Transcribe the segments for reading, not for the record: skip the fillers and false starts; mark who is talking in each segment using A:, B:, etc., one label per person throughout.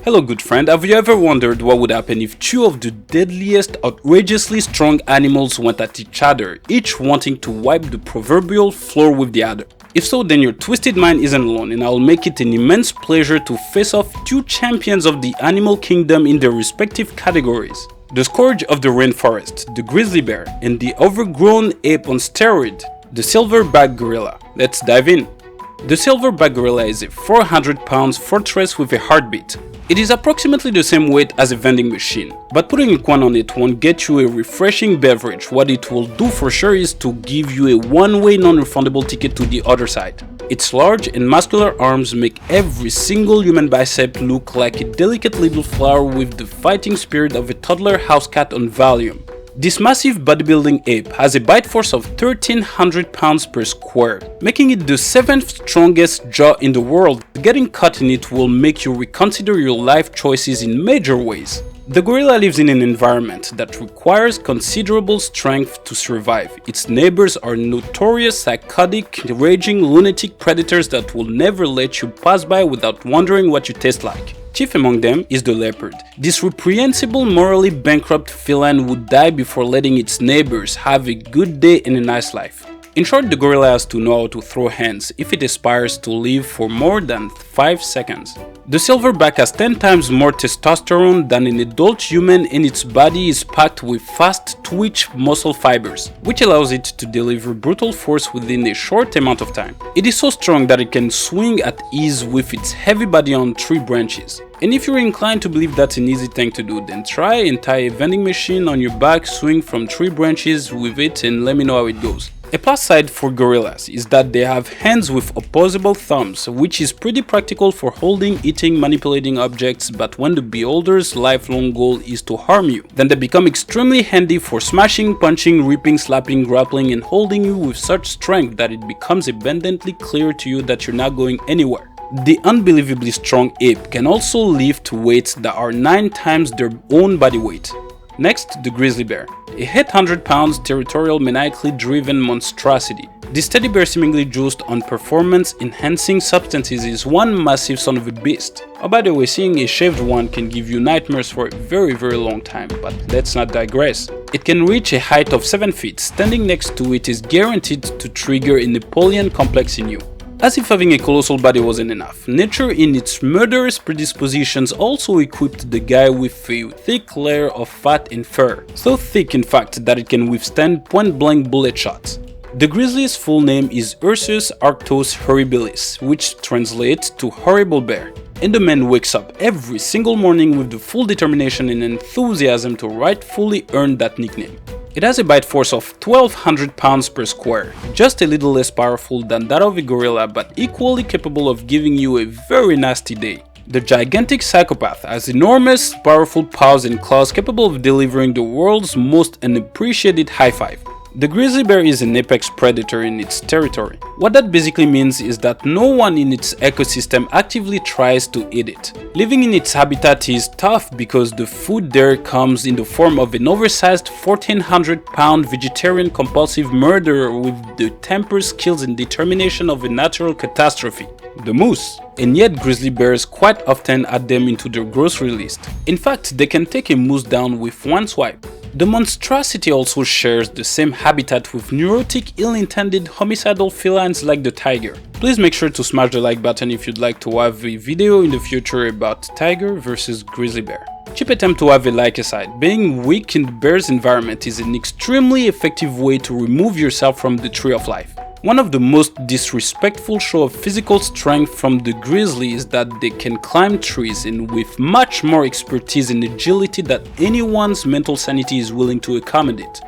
A: Hello good friend, have you ever wondered what would happen if two of the deadliest, outrageously strong animals went at each other, each wanting to wipe the proverbial floor with the other? If so, then your twisted mind isn't alone, and I'll make it an immense pleasure to face off two champions of the animal kingdom in their respective categories. The scourge of the rainforest, the grizzly bear, and the overgrown ape on steroid, the silverback gorilla. Let's dive in. The silverback gorilla is a 400-pound fortress with a heartbeat. It is approximately the same weight as a vending machine, but putting a coin on it won't get you a refreshing beverage. What it will do for sure is to give you a one-way non-refundable ticket to the other side. Its large and muscular arms make every single human bicep look like a delicate little flower with the fighting spirit of a toddler house cat on Valium. This massive bodybuilding ape has a bite force of 1,300 pounds per square, making it the 7th strongest jaw in the world. Getting caught in it will make you reconsider your life choices in major ways. The gorilla lives in an environment that requires considerable strength to survive. Its neighbors are notorious, psychotic, raging, lunatic predators that will never let you pass by without wondering what you taste like. Chief among them is the leopard. This reprehensible, morally bankrupt feline would die before letting its neighbors have a good day and a nice life. In short, the gorilla has to know how to throw hands if it aspires to live for more than 5 seconds. The silverback has 10 times more testosterone than an adult human, and its body is packed with fast twitch muscle fibers, which allows it to deliver brutal force within a short amount of time. It is so strong that it can swing at ease with its heavy body on tree branches. And if you're inclined to believe that's an easy thing to do, then try and tie a vending machine on your back, swing from tree branches with it, and let me know how it goes. A plus side for gorillas is that they have hands with opposable thumbs, which is pretty practical for holding, eating, manipulating objects, but when the beholder's lifelong goal is to harm you, then they become extremely handy for smashing, punching, ripping, slapping, grappling, and holding you with such strength that it becomes abundantly clear to you that you're not going anywhere. The unbelievably strong ape can also lift weights that are 9 times their own body weight. Next, the grizzly bear, a 800 pounds territorial maniacally driven monstrosity. This teddy bear seemingly juiced on performance-enhancing substances is one massive son of a beast. Oh, by the way, seeing a shaved one can give you nightmares for a very long time, but let's not digress. It can reach a height of 7 feet. Standing next to it is guaranteed to trigger a Napoleon complex in you. As if having a colossal body wasn't enough, nature in its murderous predispositions also equipped the guy with a thick layer of fat and fur. So thick in fact that it can withstand point-blank bullet shots. The grizzly's full name is Ursus arctos horribilis, which translates to horrible bear. And the man wakes up every single morning with the full determination and enthusiasm to rightfully earn that nickname. It has a bite force of 1,200 pounds per square, just a little less powerful than that of a gorilla but equally capable of giving you a very nasty day. The gigantic psychopath has enormous, powerful paws and claws capable of delivering the world's most unappreciated high five. The grizzly bear is an apex predator in its territory. What that basically means is that no one in its ecosystem actively tries to eat it. Living in its habitat is tough because the food there comes in the form of an oversized 1,400-pound vegetarian compulsive murderer with the temper, skills and determination of a natural catastrophe, the moose. And yet grizzly bears quite often add them into their grocery list. In fact, they can take a moose down with one swipe. The monstrosity also shares the same habitat with neurotic, ill-intended, homicidal felines like the tiger. Please make sure to smash the like button if you'd like to have a video in the future about tiger versus grizzly bear. Cheap attempt to have a like aside, being weak in the bear's environment is an extremely effective way to remove yourself from the tree of life. One of the most disrespectful show of physical strength from the grizzly is that they can climb trees, and with much more expertise and agility that anyone's mental sanity is willing to accommodate.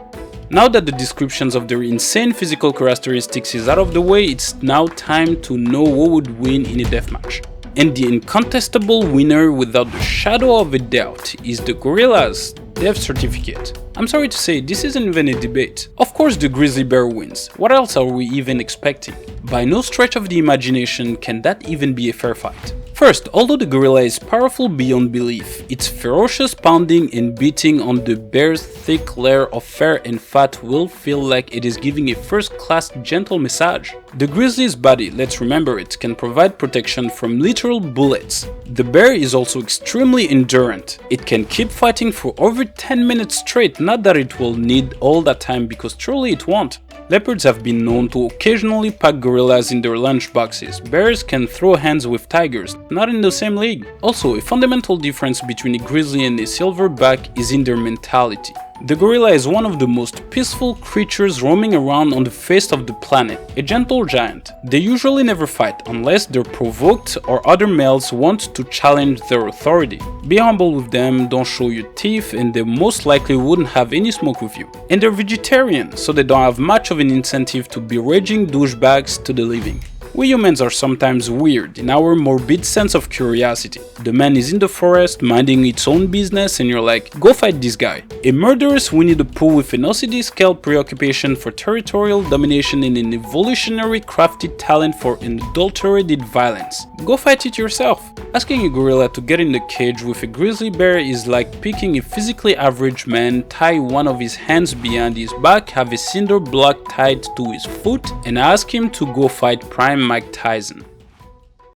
A: Now that the descriptions of their insane physical characteristics is out of the way, it's now time to know who would win in a deathmatch. And the incontestable winner without the shadow of a doubt is the gorilla's death certificate. I'm sorry to say, this isn't even a debate. Of course the grizzly bear wins. What else are we even expecting? By no stretch of the imagination can that even be a fair fight. First, although the gorilla is powerful beyond belief, its ferocious pounding and beating on the bear's thick layer of fur and fat will feel like it is giving a first-class gentle massage. The grizzly's body, let's remember it, can provide protection from literal bullets. The bear is also extremely endurant. It can keep fighting for over 10 minutes straight, not that it will need all that time because truly it won't. Leopards have been known to occasionally pack gorillas in their lunchboxes. Bears can throw hands with tigers, not in the same league. Also, a fundamental difference between a grizzly and a silverback is in their mentality. The gorilla is one of the most peaceful creatures roaming around on the face of the planet, a gentle giant. They usually never fight unless they're provoked or other males want to challenge their authority. Be humble with them, don't show your teeth, and they most likely wouldn't have any smoke with you. And they're vegetarian, so they don't have much of an incentive to be raging douchebags to the living. We humans are sometimes weird in our morbid sense of curiosity. The man is in the forest minding its own business and you're like, go fight this guy. A murderous Winnie the Pooh with an OCD scale preoccupation for territorial domination and an evolutionary crafted talent for unadulterated violence. Go fight it yourself. Asking a gorilla to get in the cage with a grizzly bear is like picking a physically average man, tie one of his hands behind his back, have a cinder block tied to his foot, and ask him to go fight Prime Mike Tyson.